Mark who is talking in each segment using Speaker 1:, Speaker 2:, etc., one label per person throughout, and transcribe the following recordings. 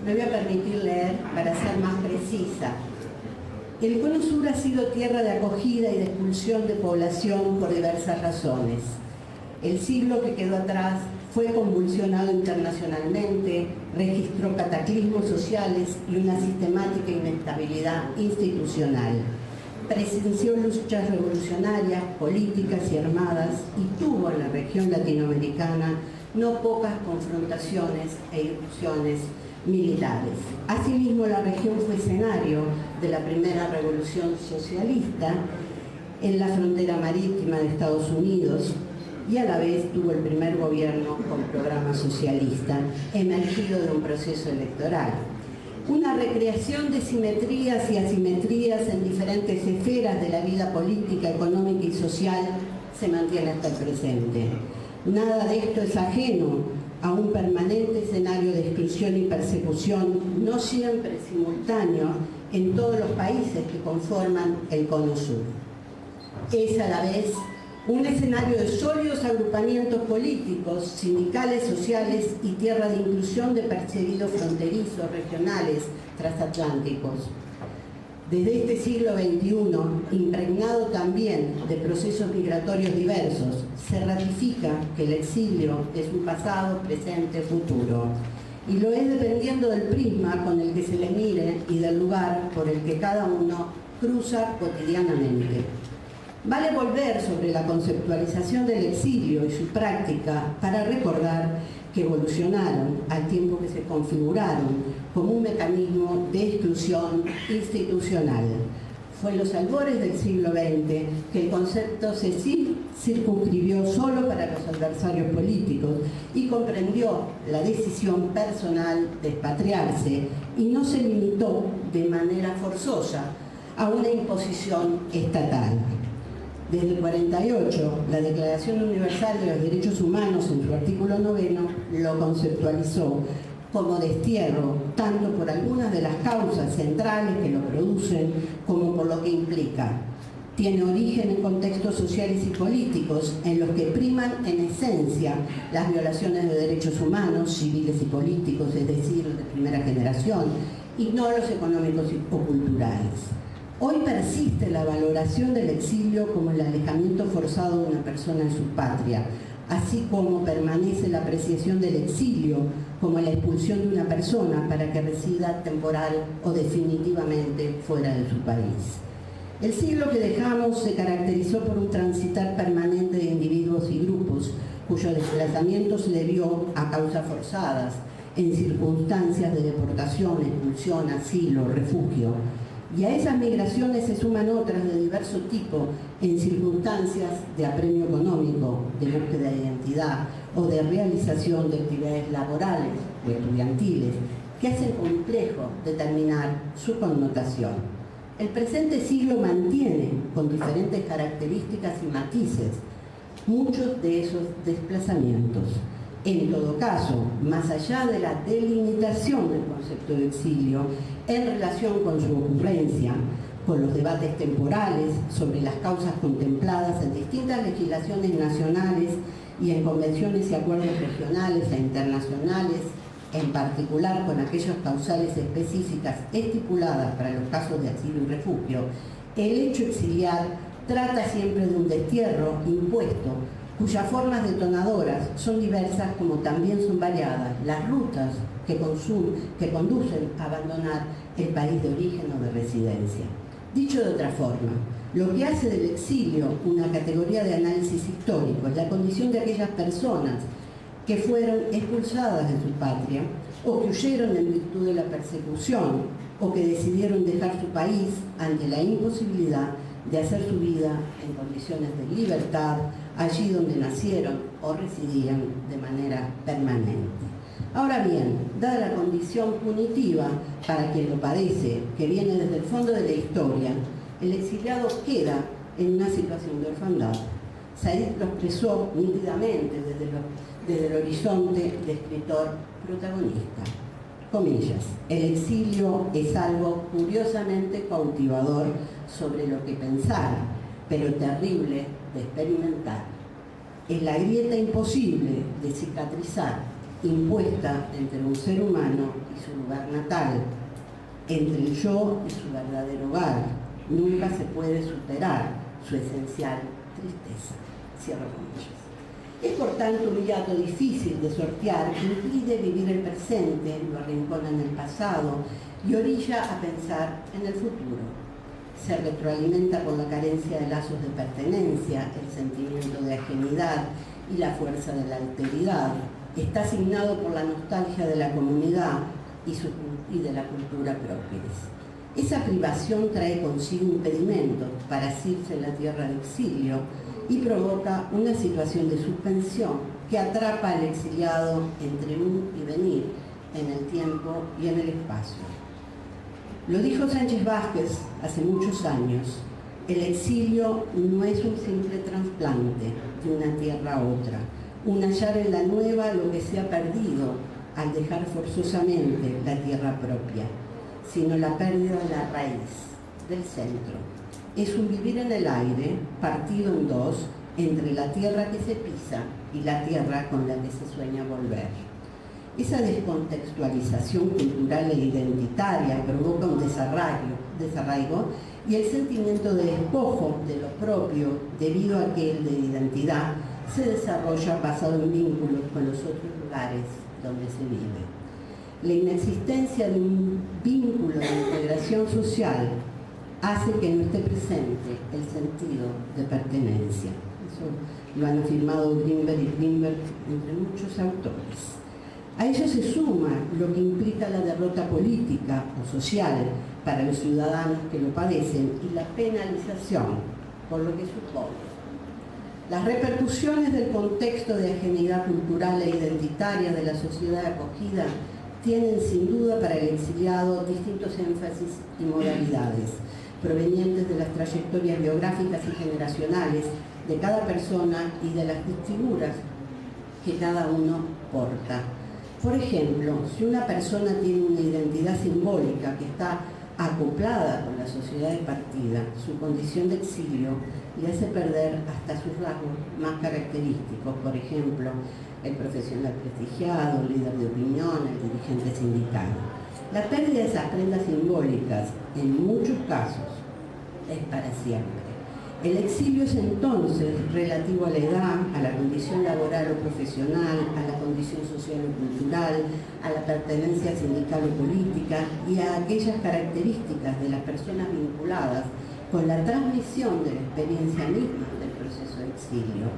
Speaker 1: Me voy a permitir leer para ser más precisa. El Cono Sur ha sido tierra de acogida y de expulsión de población por diversas razones. El siglo que quedó atrás fue convulsionado internacionalmente, registró cataclismos sociales y una sistemática inestabilidad institucional. Presenció luchas revolucionarias, políticas y armadas y tuvo en la región latinoamericana no pocas confrontaciones e irrupciones militares. Asimismo, la región fue escenario de la primera revolución socialista en la frontera marítima de Estados Unidos y a la vez tuvo el primer gobierno con programa socialista emergido de un proceso electoral. Una recreación de simetrías y asimetrías en diferentes esferas de la vida política, económica y social se mantiene hasta el presente. Nada de esto es ajeno a un permanente escenario de exclusión y persecución, no siempre simultáneo, en todos los países que conforman el Cono Sur. Es a la vez un escenario de sólidos agrupamientos políticos, sindicales, sociales y tierra de inclusión de perseguidos fronterizos, regionales, transatlánticos. Desde este siglo XXI, impregnado también de procesos migratorios diversos, se ratifica que el exilio es un pasado, presente, futuro. Y lo es dependiendo del prisma con el que se le mire y del lugar por el que cada uno cruza cotidianamente. Vale volver sobre la conceptualización del exilio y su práctica para recordar que evolucionaron al tiempo que se configuraron como un mecanismo de exclusión institucional. Fue en los albores del siglo XX que el concepto se circunscribió solo para los adversarios políticos y comprendió la decisión personal de expatriarse y no se limitó de manera forzosa a una imposición estatal. Desde el 48, la Declaración Universal de los Derechos Humanos, en su artículo 9, lo conceptualizó como destierro, tanto por algunas de las causas centrales que lo producen, como por lo que implica. Tiene origen en contextos sociales y políticos en los que priman en esencia las violaciones de derechos humanos, civiles y políticos, es decir, de primera generación, y no los económicos o culturales. Hoy persiste la valoración del exilio como el alejamiento forzado de una persona en su patria, así como permanece la apreciación del exilio como la expulsión de una persona para que resida temporal o definitivamente fuera de su país. El siglo que dejamos se caracterizó por un transitar permanente de individuos y grupos cuyo desplazamiento se debió a causas forzadas, en circunstancias de deportación, expulsión, asilo, refugio. Y a esas migraciones se suman otras de diverso tipo en circunstancias de apremio económico, de búsqueda de identidad o de realización de actividades laborales o estudiantiles que hacen complejo determinar su connotación. El presente siglo mantiene, con diferentes características y matices, muchos de esos desplazamientos. En todo caso, más allá de la delimitación del concepto de exilio en relación con su ocurrencia, con los debates temporales sobre las causas contempladas en distintas legislaciones nacionales y en convenciones y acuerdos regionales e internacionales, en particular con aquellas causales específicas estipuladas para los casos de asilo y refugio, el hecho exiliar trata siempre de un destierro impuesto, cuyas formas detonadoras son diversas como también son variadas las rutas que conducen a abandonar el país de origen o de residencia. Dicho de otra forma, lo que hace del exilio una categoría de análisis histórico es la condición de aquellas personas que fueron expulsadas de su patria o que huyeron en virtud de la persecución o que decidieron dejar su país ante la imposibilidad de hacer su vida en condiciones de libertad allí donde nacieron o residían de manera permanente. Ahora bien, dada la condición punitiva para quien lo padece, que viene desde el fondo de la historia, el exiliado queda en una situación de orfandad. Said lo expresó nítidamente desde el horizonte de escritor protagonista. Comillas, el exilio es algo curiosamente cautivador sobre lo que pensar, pero terrible de experimentar. Es la grieta imposible de cicatrizar impuesta entre un ser humano y su lugar natal, entre el yo y su verdadero hogar. Nunca se puede superar su esencial tristeza. Cierro comillas. Es por tanto un hiato difícil de sortear que impide vivir el presente, lo arrincona en el pasado y orilla a pensar en el futuro. Se retroalimenta con la carencia de lazos de pertenencia, el sentimiento de ajenidad y la fuerza de la alteridad. Está asignado por la nostalgia de la comunidad y de la cultura propia. Esa privación trae consigo impedimentos para asirse en la tierra de exilio y provoca una situación de suspensión que atrapa al exiliado entre un y venir en el tiempo y en el espacio. Lo dijo Sánchez Vázquez hace muchos años: el exilio no es un simple trasplante de una tierra a otra, un hallar en la nueva lo que se ha perdido al dejar forzosamente la tierra propia, sino la pérdida de la raíz, del centro. Es un vivir en el aire, partido en dos, entre la tierra que se pisa y la tierra con la que se sueña volver. Esa descontextualización cultural e identitaria provoca un desarraigo y el sentimiento de despojo de lo propio, debido a que el de identidad se desarrolla basado en vínculos con los otros lugares donde se vive. La inexistencia de un vínculo de integración social hace que no esté presente el sentido de pertenencia. Eso lo han afirmado Grinberg y Grinberg, entre muchos autores. A ello se suma lo que implica la derrota política o social para los ciudadanos que lo padecen y la penalización por lo que supone. Las repercusiones del contexto de ajenidad cultural e identitaria de la sociedad acogida tienen sin duda para el exiliado distintos énfasis y modalidades, provenientes de las trayectorias biográficas y generacionales de cada persona y de las figuras que cada uno porta. Por ejemplo, si una persona tiene una identidad simbólica que está acoplada con la sociedad de partida, su condición de exilio le hace perder hasta sus rasgos más característicos, por ejemplo, el profesional prestigiado, el líder de opinión, el dirigente sindical. La pérdida de esas prendas simbólicas, en muchos casos, es para siempre. El exilio es entonces relativo a la edad, a la condición laboral o profesional, a la condición social o cultural, a la pertenencia sindical o política y a aquellas características de las personas vinculadas con la transmisión de la experiencia misma del proceso de exilio,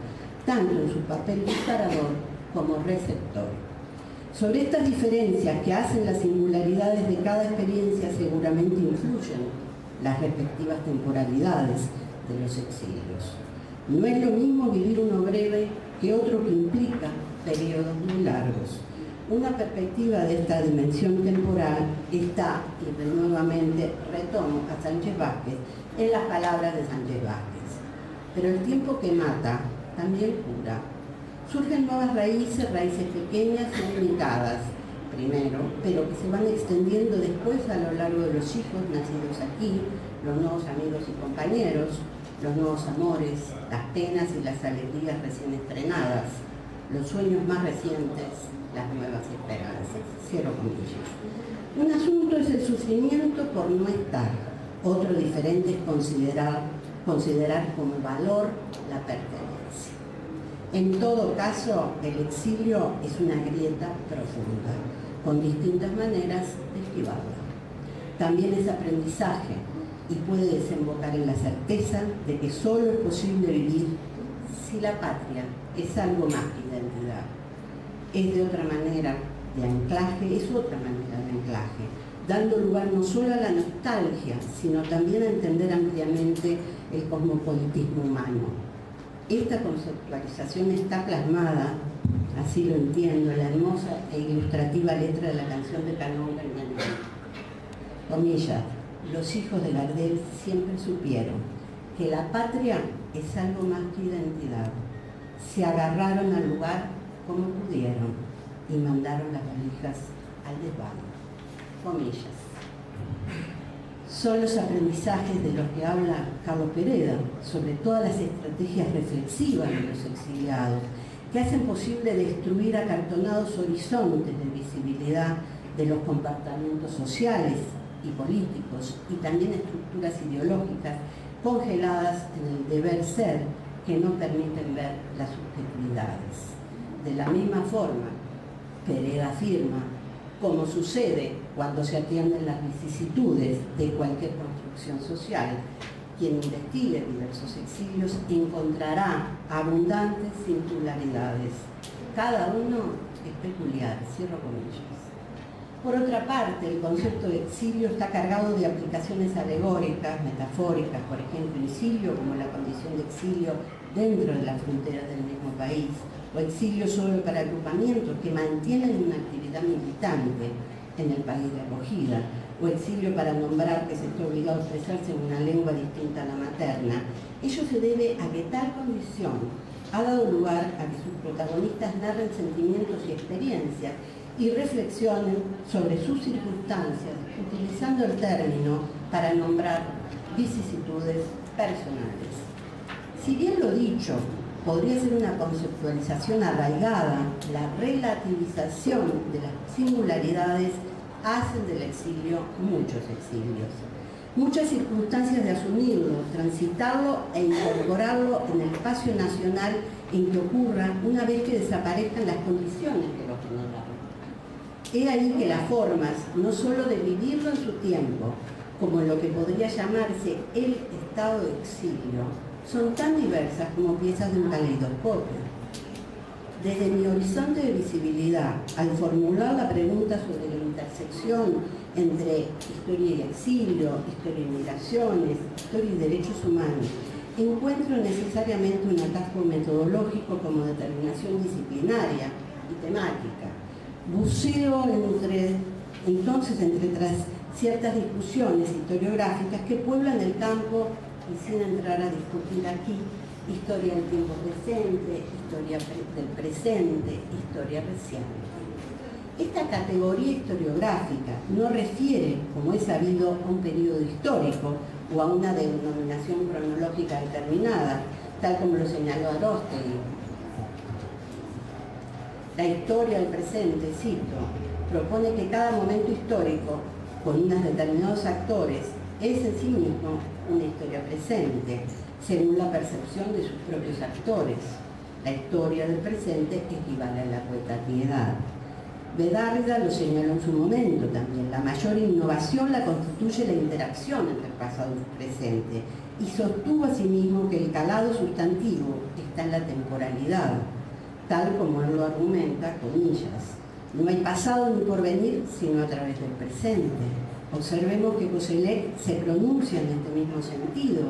Speaker 1: tanto en su papel disparador como receptor. Sobre estas diferencias que hacen las singularidades de cada experiencia seguramente influyen las respectivas temporalidades de los exilios. No es lo mismo vivir uno breve que otro que implica periodos muy largos. Una perspectiva de esta dimensión temporal está, y nuevamente retomo a Sánchez Vázquez, en las palabras de Sánchez Vázquez. Pero el tiempo que mata también cura. Surgen nuevas raíces pequeñas y limitadas, primero, pero que se van extendiendo después a lo largo de los hijos nacidos aquí, los nuevos amigos y compañeros, los nuevos amores, las penas y las alegrías recién estrenadas, los sueños más recientes, las nuevas esperanzas. Cierro comillas. Un asunto es el sufrimiento por no estar, otro diferente es considerar como valor la pertenencia. En todo caso, el exilio es una grieta profunda, con distintas maneras de esquivarla. También es aprendizaje y puede desembocar en la certeza de que solo es posible vivir si la patria es algo más que identidad. Es de otra manera de anclaje, es otra manera de anclaje, dando lugar no solo a la nostalgia, sino también a entender ampliamente el cosmopolitismo humano. Esta conceptualización está plasmada, así lo entiendo, en la hermosa e ilustrativa letra de la canción de Canonga y Manuel. Comillas: los hijos de Gardel siempre supieron que la patria es algo más que identidad. Se agarraron al lugar como pudieron y mandaron las valijas al desván. Comillas. Son los aprendizajes de los que habla Carlos Pereda sobre todas las estrategias reflexivas de los exiliados que hacen posible destruir acartonados horizontes de visibilidad de los comportamientos sociales y políticos y también estructuras ideológicas congeladas en el deber ser que no permiten ver las subjetividades. De la misma forma, Pereda afirma, como sucede cuando se atienden las vicisitudes de cualquier construcción social, quien investigue diversos exilios encontrará abundantes singularidades. Cada uno es peculiar, cierro comillas. Por otra parte, el concepto de exilio está cargado de aplicaciones alegóricas, metafóricas, por ejemplo, exilio como la condición de exilio dentro de las fronteras del mismo país, o exilio solo para agrupamientos que mantienen una actividad militante en el país de acogida, o exilio para nombrar que se está obligado a expresarse en una lengua distinta a la materna. Ello se debe a que tal condición ha dado lugar a que sus protagonistas narren sentimientos y experiencias y reflexionen sobre sus circunstancias, utilizando el término para nombrar vicisitudes personales. Si bien lo dicho podría ser una conceptualización arraigada, la relativización de las singularidades hacen del exilio muchos exilios. Muchas circunstancias de asumirlo, transitarlo e incorporarlo en el espacio nacional en que ocurra una vez que desaparezcan las condiciones que lo generaron. He ahí que las formas, no solo de vivirlo en su tiempo, como en lo que podría llamarse el estado de exilio, son tan diversas como piezas de un caleidoscopio. Desde mi horizonte de visibilidad, al formular la pregunta sobre la intersección entre historia y exilio, historia y migraciones, historia y derechos humanos, encuentro necesariamente un atajo metodológico como determinación disciplinaria y temática. Buceo entonces entre ciertas discusiones historiográficas que pueblan el campo y sin entrar a discutir aquí historia del tiempo presente, historia del presente, historia reciente. Esta categoría historiográfica no refiere, como es sabido, a un periodo histórico o a una denominación cronológica determinada, tal como lo señaló Aróstegui. La historia del presente, cito, propone que cada momento histórico, con unos determinados actores, es en sí mismo una historia presente, según la percepción de sus propios actores. La historia del presente equivale a la coetatividad. Bedárrida lo señaló en su momento también. La mayor innovación la constituye la interacción entre el pasado y el presente, y sostuvo asimismo que el calado sustantivo está en la temporalidad, tal como él lo argumenta, comillas. No hay pasado ni porvenir, sino a través del presente. Observemos que Koselleck se pronuncia en este mismo sentido,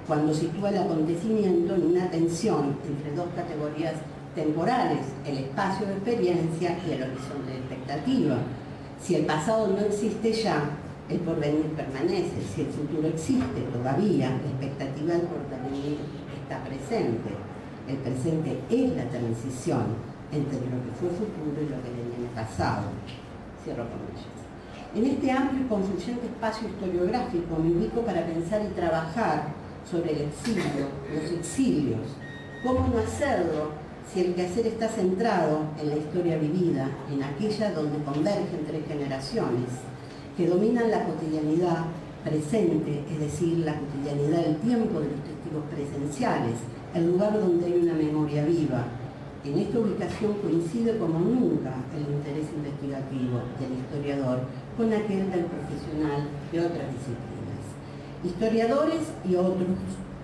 Speaker 1: cuando sitúa el acontecimiento en una tensión entre dos categorías temporales, el espacio de experiencia y el horizonte de expectativa. Si el pasado no existe ya, el porvenir permanece. Si el futuro existe todavía, la expectativa del porvenir está presente. El presente es la transición entre lo que fue futuro y lo que venía en el pasado. Cierro comillas. En este amplio y confluyente espacio historiográfico me ubico para pensar y trabajar sobre el exilio, los exilios. ¿Cómo no hacerlo si el quehacer está centrado en la historia vivida, en aquella donde convergen tres generaciones, que dominan la cotidianidad presente, es decir, la cotidianidad del tiempo de los testigos presenciales, el lugar donde hay una memoria viva? En esta ubicación coincide como nunca el interés investigativo del historiador con aquel del profesional de otras disciplinas. Historiadores y otros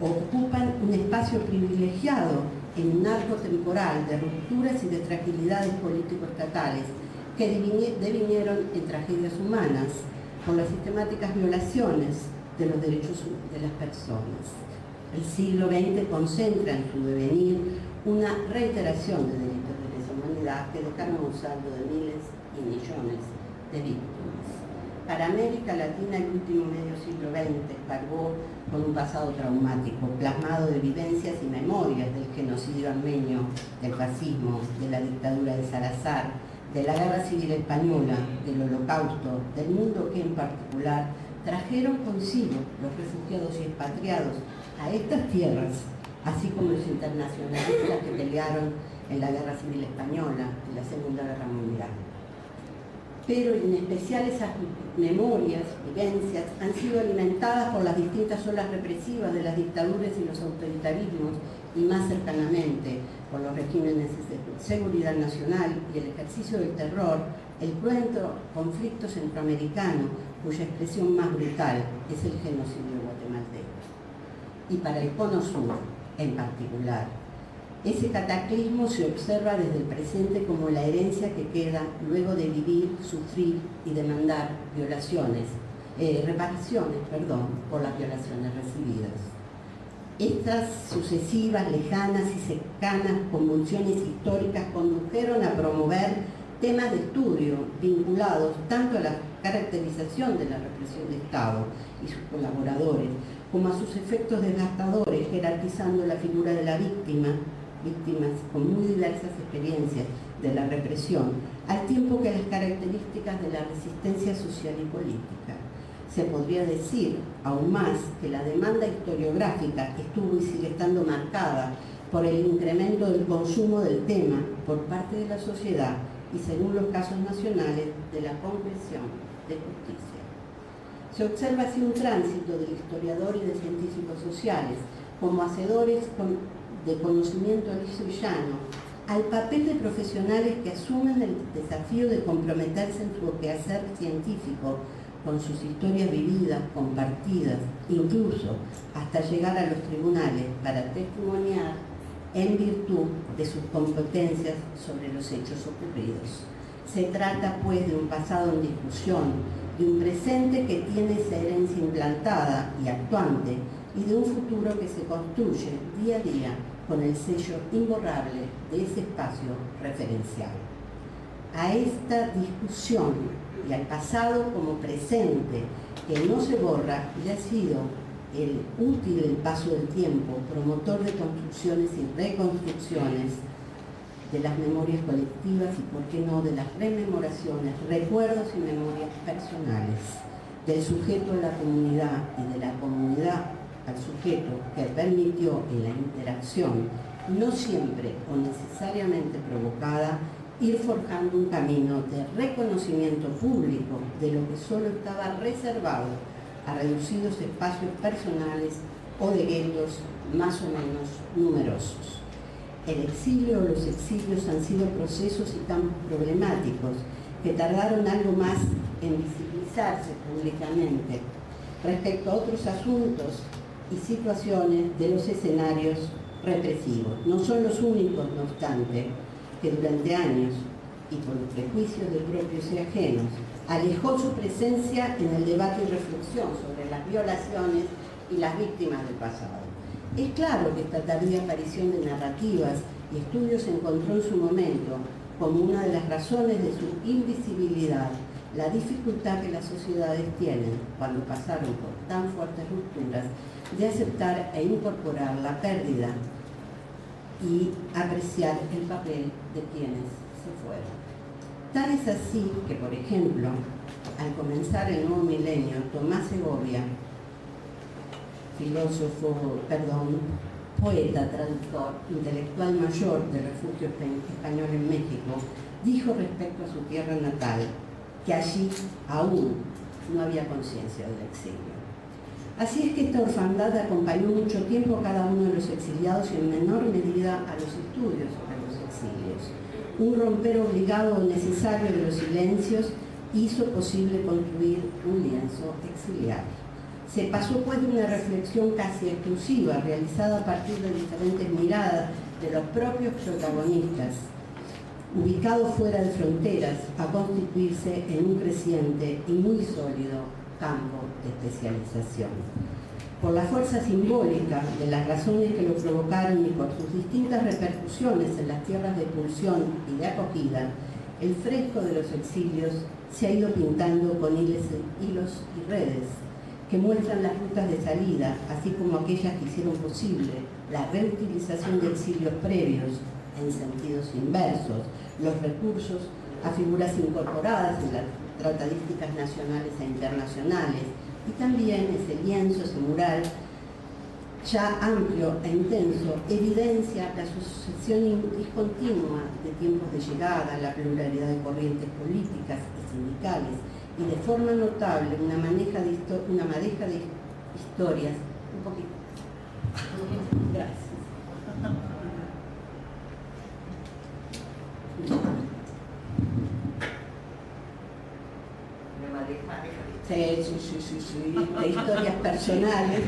Speaker 1: ocupan un espacio privilegiado en un arco temporal de rupturas y de fragilidades político-estatales que devinieron en tragedias humanas por las sistemáticas violaciones de los derechos de las personas. El siglo XX concentra en su devenir una reiteración de delitos de lesa humanidad que dejaron un saldo de miles y millones de víctimas. Para América Latina, el último medio siglo XX cargó con un pasado traumático, plasmado de vivencias y memorias del genocidio armenio, del fascismo, de la dictadura de Salazar, de la Guerra Civil Española, del Holocausto, del mundo que en particular trajeron consigo los refugiados y expatriados a estas tierras, así como los internacionalistas que pelearon en la Guerra Civil Española, en la Segunda Guerra Mundial. Pero en especial esas memorias, vivencias, han sido alimentadas por las distintas olas represivas de las dictaduras y los autoritarismos, y más cercanamente por los regímenes de seguridad nacional y el ejercicio del terror, el cruento conflicto centroamericano, cuya expresión más brutal es el genocidio guatemalteco. Y para el Cono Sur, en particular, ese cataclismo se observa desde el presente como la herencia que queda luego de vivir, sufrir y demandar reparaciones por las violaciones recibidas. Estas sucesivas, lejanas y cercanas convulsiones históricas condujeron a promover temas de estudio vinculados tanto a la caracterización de la represión de Estado y sus colaboradores, como a sus efectos desgastadores, jerarquizando la figura de la víctimas con muy diversas experiencias de la represión, al tiempo que las características de la resistencia social y política. Se podría decir, aún más, que la demanda historiográfica estuvo y sigue estando marcada por el incremento del consumo del tema por parte de la sociedad y, según los casos nacionales, de la concreción de justicia. Se observa así un tránsito del historiador y de científicos sociales como hacedores de conocimiento liso y llano al papel de profesionales que asumen el desafío de comprometerse en su quehacer científico con sus historias vividas, compartidas, incluso hasta llegar a los tribunales para testimoniar en virtud de sus competencias sobre los hechos ocurridos. Se trata, pues, de un pasado en discusión, de un presente que tiene esa herencia implantada y actuante, y de un futuro que se construye día a día con el sello imborrable de ese espacio referencial. A esta discusión y al pasado como presente que no se borra, y ha sido el útil del paso del tiempo, promotor de construcciones y reconstrucciones de las memorias colectivas y, por qué no, de las rememoraciones, recuerdos y memorias personales, del sujeto a la comunidad y de la comunidad al sujeto, que permitió en la interacción, no siempre o necesariamente provocada, ir forjando un camino de reconocimiento público de lo que solo estaba reservado a reducidos espacios personales o de guetos más o menos numerosos. El exilio o los exilios han sido procesos y campos problemáticos que tardaron algo más en visibilizarse públicamente respecto a otros asuntos y situaciones de los escenarios represivos. No son los únicos, no obstante, que durante años, y por los prejuicios de propios y ajenos, alejó su presencia en el debate y reflexión sobre las violaciones y las víctimas del pasado. Es claro que esta tardía aparición de narrativas y estudios encontró en su momento, como una de las razones de su invisibilidad, la dificultad que las sociedades tienen, cuando pasaron por tan fuertes rupturas, de aceptar e incorporar la pérdida y apreciar el papel de quienes se fueron. Tal es así que, por ejemplo, al comenzar el nuevo milenio, Tomás Segovia, poeta, traductor, intelectual mayor del Refugio Español en México, dijo respecto a su tierra natal que allí aún no había conciencia del exilio. Así es que esta orfandad acompañó mucho tiempo a cada uno de los exiliados y en menor medida a los estudios sobre los exilios. Un romper obligado o necesario de los silencios hizo posible construir un lienzo exiliar. Se pasó pues de una reflexión casi exclusiva, realizada a partir de diferentes miradas de los propios protagonistas, ubicados fuera de fronteras, a constituirse en un creciente y muy sólido campo de especialización. Por la fuerza simbólica de las razones que lo provocaron y por sus distintas repercusiones en las tierras de expulsión y de acogida, el fresco de los exilios se ha ido pintando con hilos y redes que muestran las rutas de salida, así como aquellas que hicieron posible la reutilización de exilios previos en sentidos inversos, los recursos a figuras incorporadas en las tratadísticas nacionales e internacionales, y también ese lienzo, ese mural ya amplio e intenso, evidencia la sucesión discontinua de tiempos de llegada, la pluralidad de corrientes políticas y sindicales, y de forma notable una madeja de historias. Un poquito. Gracias. Sí, de historias personales,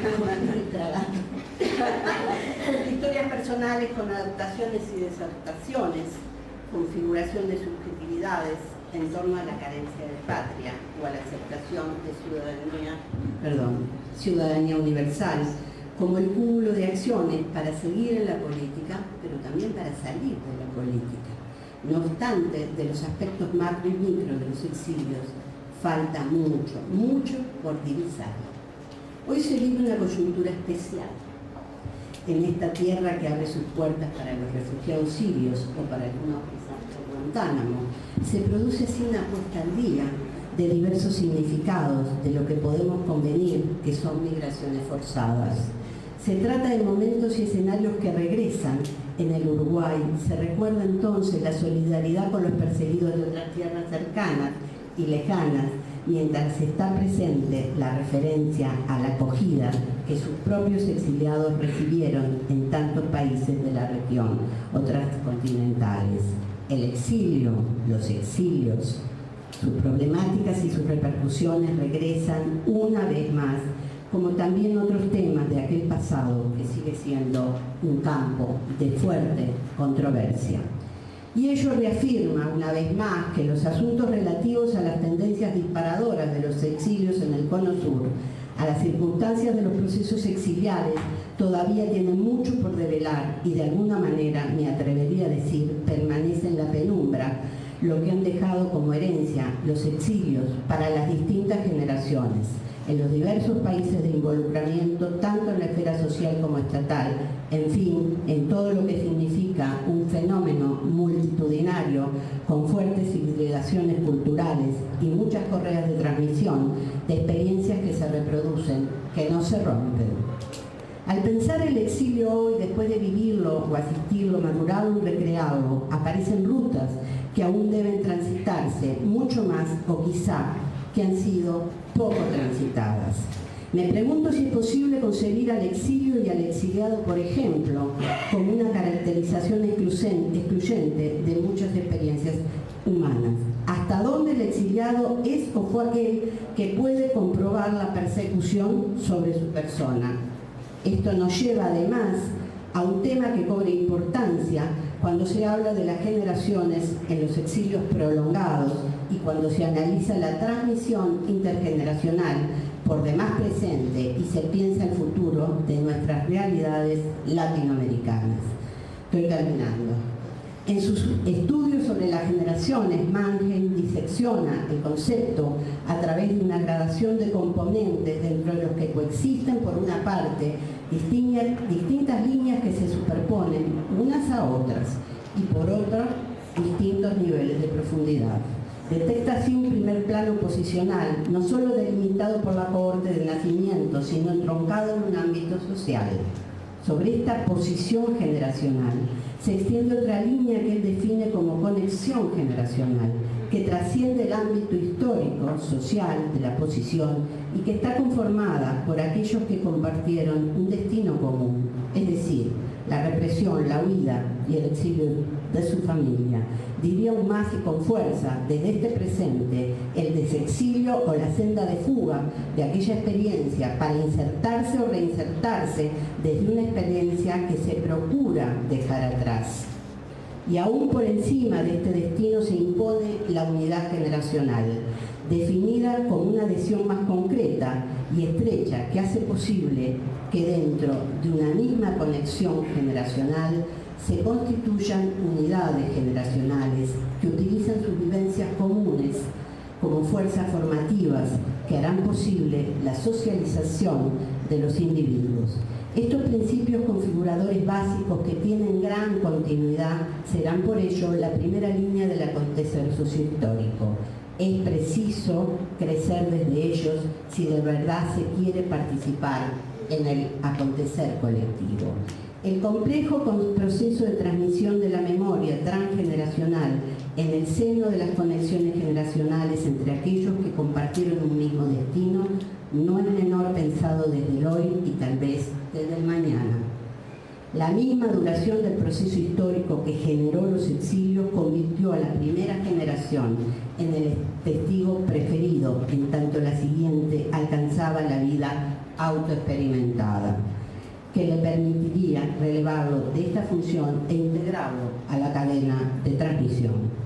Speaker 1: historias personales con adaptaciones y desadaptaciones, configuración de subjetividades en torno a la carencia de patria o a la aceptación de ciudadanía universal, como el cúmulo de acciones para seguir en la política, pero también para salir de la política. No obstante, de los aspectos macro y micro de los exilios, falta mucho por divisar. Hoy se vive una coyuntura especial en esta tierra que abre sus puertas para los refugiados sirios o para algunos quizás por Guantánamo. Se produce así una puesta al día de diversos significados de lo que podemos convenir que son migraciones forzadas. Se trata de momentos y escenarios que regresan en el Uruguay. Se recuerda entonces la solidaridad con los perseguidos de otras tierras cercanas y lejanas, mientras está presente la referencia a la acogida que sus propios exiliados recibieron en tantos países de la región o transcontinentales. El exilio, los exilios, sus problemáticas y sus repercusiones regresan una vez más, como también otros temas de aquel pasado que sigue siendo un campo de fuerte controversia. Y ello reafirma una vez más que los asuntos relativos a las tendencias disparadoras de los exilios en el Cono Sur, a las circunstancias de los procesos exiliares, todavía tienen mucho por develar y de alguna manera, me atrevería a decir, permanece en la penumbra, lo que han dejado como herencia los exilios para las distintas generaciones, en los diversos países de involucramiento, tanto en la esfera social como estatal, en fin, en todo lo que significa un fenómeno multitudinario con fuertes hibridaciones culturales y muchas correas de transmisión de experiencias que se reproducen, que no se rompen. Al pensar el exilio hoy, después de vivirlo o asistirlo, madurarlo y recrearlo, aparecen rutas que aún deben transitarse mucho más o quizá que han sido poco transitadas. Me pregunto si es posible concebir al exilio y al exiliado, por ejemplo, como una caracterización excluyente de muchas experiencias humanas. ¿Hasta dónde el exiliado es o fue aquel que puede comprobar la persecución sobre su persona? Esto nos lleva además a un tema que cobra importancia cuando se habla de las generaciones en los exilios prolongados y cuando se analiza la transmisión intergeneracional por demás presente y se piensa el futuro de nuestras realidades latinoamericanas. Estoy terminando. En sus estudios sobre las generaciones, Mannheim disecciona el concepto a través de una gradación de componentes dentro de los que coexisten, por una parte, distintas líneas que se superponen unas a otras y por otra, distintos niveles de profundidad. Detecta así un primer plano posicional, no solo delimitado por la cohorte del nacimiento, sino entroncado en un ámbito social. Sobre esta posición generacional se extiende otra línea que él define como conexión generacional, que trasciende el ámbito histórico, social de la posición y que está conformada por aquellos que compartieron un destino común, es decir, la represión, la huida y el exilio de su familia. Diría aún más y con fuerza, desde este presente, el desexilio o la senda de fuga de aquella experiencia para insertarse o reinsertarse desde una experiencia que se procura dejar atrás. Y aún por encima de este destino se impone la unidad generacional, definida como una adhesión más concreta y estrecha que hace posible que dentro de una misma conexión generacional se constituyan unidades generacionales que utilizan sus vivencias comunes como fuerzas formativas que harán posible la socialización de los individuos. Estos principios configuradores básicos que tienen gran continuidad serán por ello la primera línea del acontecer sociohistórico. Es preciso crecer desde ellos si de verdad se quiere participar en el acontecer colectivo. El complejo proceso de transmisión de la memoria transgeneracional en el seno de las conexiones generacionales entre aquellos que compartieron un mismo destino no es menor pensado desde el hoy y tal vez desde el mañana. La misma duración del proceso histórico que generó los exilios convirtió a la primera generación en el testigo preferido, en tanto la siguiente alcanzaba la vida autoexperimentada, que le permitiría relevarlo de esta función e integrarlo a la cadena de transmisión.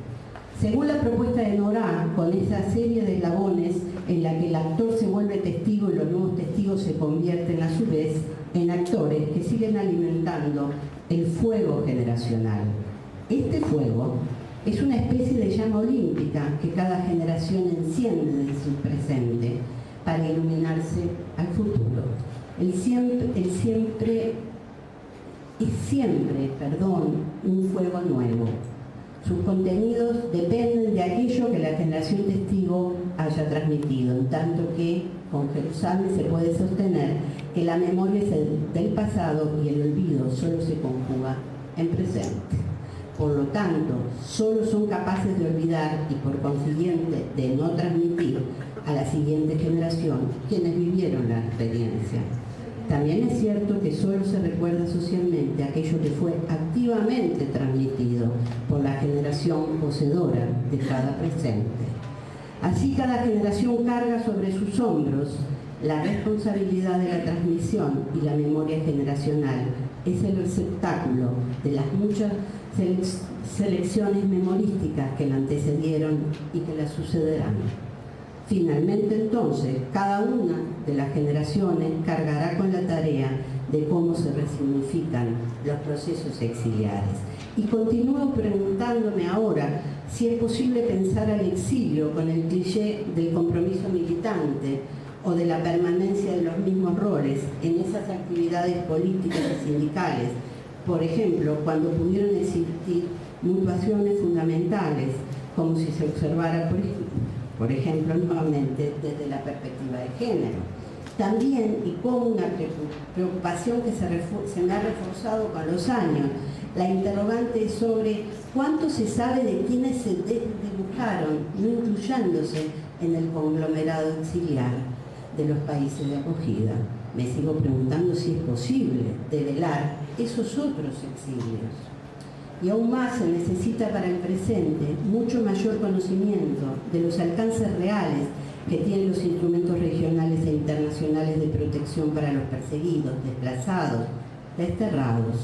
Speaker 1: Según la propuesta de Nora, con esa serie de eslabones en la que el actor se vuelve testigo y los nuevos testigos se convierten a su vez en actores que siguen alimentando el fuego generacional. Este fuego es una especie de llama olímpica que cada generación enciende desde su presente para iluminarse al futuro. Es siempre un fuego nuevo. Sus contenidos dependen de aquello que la generación testigo haya transmitido, en tanto que con Jerusalén se puede sostener que la memoria es del pasado y el olvido solo se conjuga en presente. Por lo tanto, solo son capaces de olvidar y por consiguiente de no transmitir a la siguiente generación quienes vivieron la experiencia. También es cierto que solo se recuerda socialmente aquello que fue activamente transmitido por la generación poseedora de cada presente. Así cada generación carga sobre sus hombros la responsabilidad de la transmisión y la memoria generacional es el receptáculo de las muchas selecciones memorísticas que la antecedieron y que la sucederán. Finalmente, entonces, cada una de las generaciones cargará con la tarea de cómo se resignifican los procesos exiliares. Y continúo preguntándome ahora si es posible pensar al exilio con el cliché del compromiso militante o de la permanencia de los mismos roles en esas actividades políticas y sindicales, por ejemplo, cuando pudieron existir mutuaciones fundamentales, como si se observara, por ejemplo, nuevamente desde la perspectiva de género. También, y con una preocupación que se me ha reforzado con los años, la interrogante es sobre cuánto se sabe de quienes se desdibujaron, no incluyéndose en el conglomerado exiliar de los países de acogida. Me sigo preguntando si es posible develar esos otros exilios. Y aún más se necesita para el presente mucho mayor conocimiento de los alcances reales que tienen los instrumentos regionales e internacionales de protección para los perseguidos, desplazados, desterrados.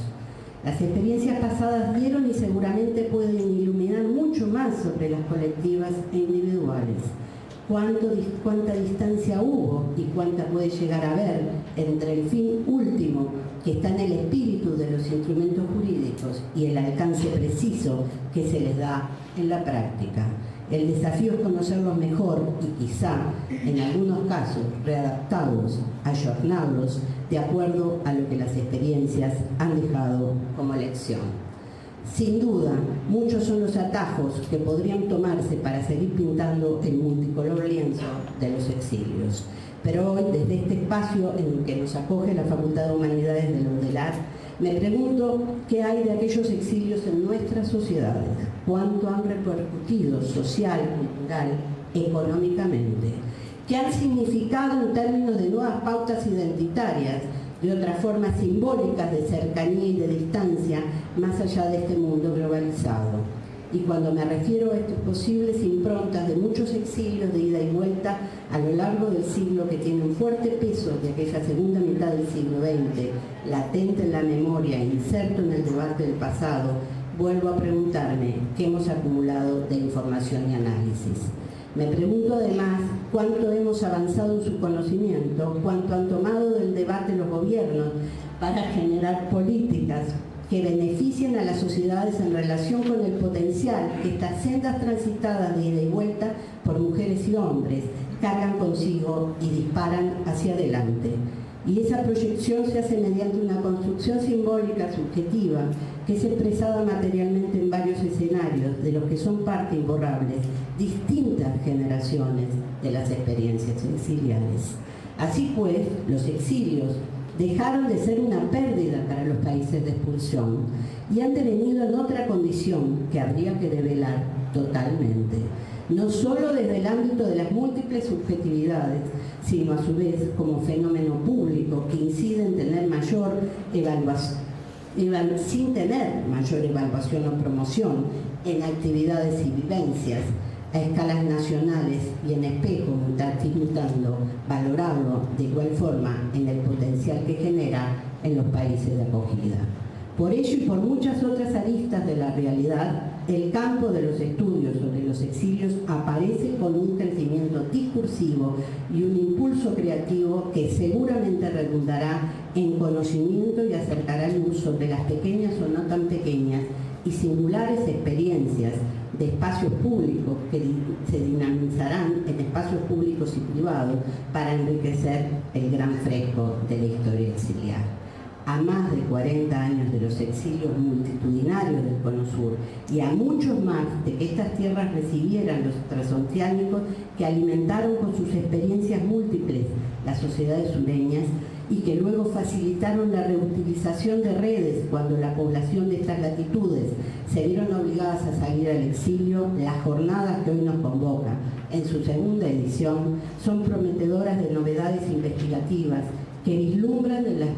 Speaker 1: Las experiencias pasadas dieron y seguramente pueden iluminar mucho más sobre las colectivas e individuales. Cuánta distancia hubo y cuánta puede llegar a haber entre el fin último que está en el espíritu de los instrumentos jurídicos y el alcance preciso que se les da en la práctica. El desafío es conocerlos mejor y quizá, en algunos casos, readaptarlos, ayornarlos de acuerdo a lo que las experiencias han dejado como lección. Sin duda, muchos son los atajos que podrían tomarse para seguir pintando el multicolor lienzo de los exilios. Pero hoy, desde este espacio en el que nos acoge la Facultad de Humanidades de la UDELAR, me pregunto qué hay de aquellos exilios en nuestras sociedades, cuánto han repercutido social, cultural, económicamente, qué han significado en términos de nuevas pautas identitarias, de otras formas simbólicas de cercanía y de distancia más allá de este mundo globalizado. Y cuando me refiero a estas posibles improntas de muchos exilios de ida y vuelta a lo largo del siglo que tienen fuerte peso de aquella segunda mitad del siglo XX, latente en la memoria e inserto en el debate del pasado, vuelvo a preguntarme qué hemos acumulado de información y análisis. Me pregunto además cuánto hemos avanzado en su conocimiento, cuánto han tomado del debate los gobiernos para generar políticas que beneficien a las sociedades en relación con el potencial que estas sendas transitadas de ida y vuelta por mujeres y hombres cargan consigo y disparan hacia adelante. Y esa proyección se hace mediante una construcción simbólica subjetiva que es expresada materialmente en varios escenarios de los que son parte imborrables distintas generaciones de las experiencias exiliares. Así pues, los exilios dejaron de ser una pérdida para los países de expulsión y han devenido en otra condición que habría que develar totalmente, no solo desde el ámbito de las múltiples subjetividades, sino a su vez como fenómeno público que incide en tener mayor evaluación, sin tener mayor evaluación o promoción en actividades y vivencias a escalas nacionales y en espejo, intentando valorarlo de igual forma en el potencial que genera en los países de acogida. Por ello y por muchas otras aristas de la realidad, el campo de los estudios sobre los exilios aparece con un crecimiento discursivo y un impulso creativo que seguramente redundará en conocimiento y acercará luz sobre las pequeñas o no tan pequeñas y singulares experiencias de espacios públicos que se dinamizarán en espacios públicos y privados para enriquecer el gran fresco de la historia exiliar. A más de 40 años de los exilios multitudinarios del Cono Sur y a muchos más de que estas tierras recibieran los transoceánicos que alimentaron con sus experiencias múltiples las sociedades sureñas y que luego facilitaron la reutilización de redes cuando la población de estas latitudes se vieron obligadas a salir al exilio, las jornadas que hoy nos convoca en su segunda edición son prometedoras de novedades investigativas que vislumbran en las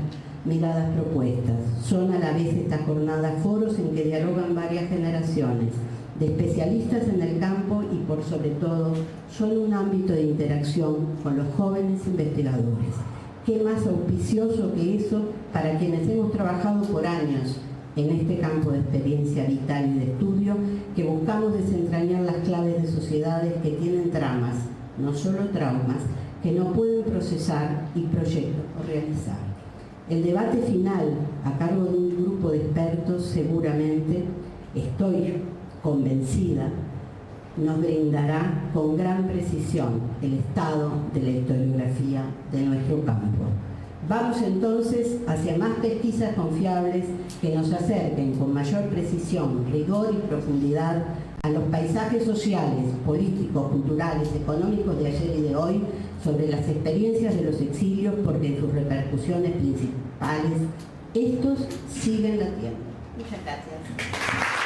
Speaker 1: miradas propuestas. Son a la vez estas jornadas foros en que dialogan varias generaciones de especialistas en el campo y por sobre todo son un ámbito de interacción con los jóvenes investigadores. ¿Qué más auspicioso que eso para quienes hemos trabajado por años en este campo de experiencia vital y de estudio, que buscamos desentrañar las claves de sociedades que tienen tramas, no solo traumas, que no pueden procesar y proyectos o realizar? El debate final, a cargo de un grupo de expertos, seguramente, estoy convencida, nos brindará con gran precisión el estado de la historiografía de nuestro campo. Vamos entonces hacia más pesquisas confiables que nos acerquen con mayor precisión, rigor y profundidad a los paisajes sociales, políticos, culturales, económicos de ayer y de hoy, sobre las experiencias de los exilios, porque en sus repercusiones principales estos siguen latiendo. Muchas gracias.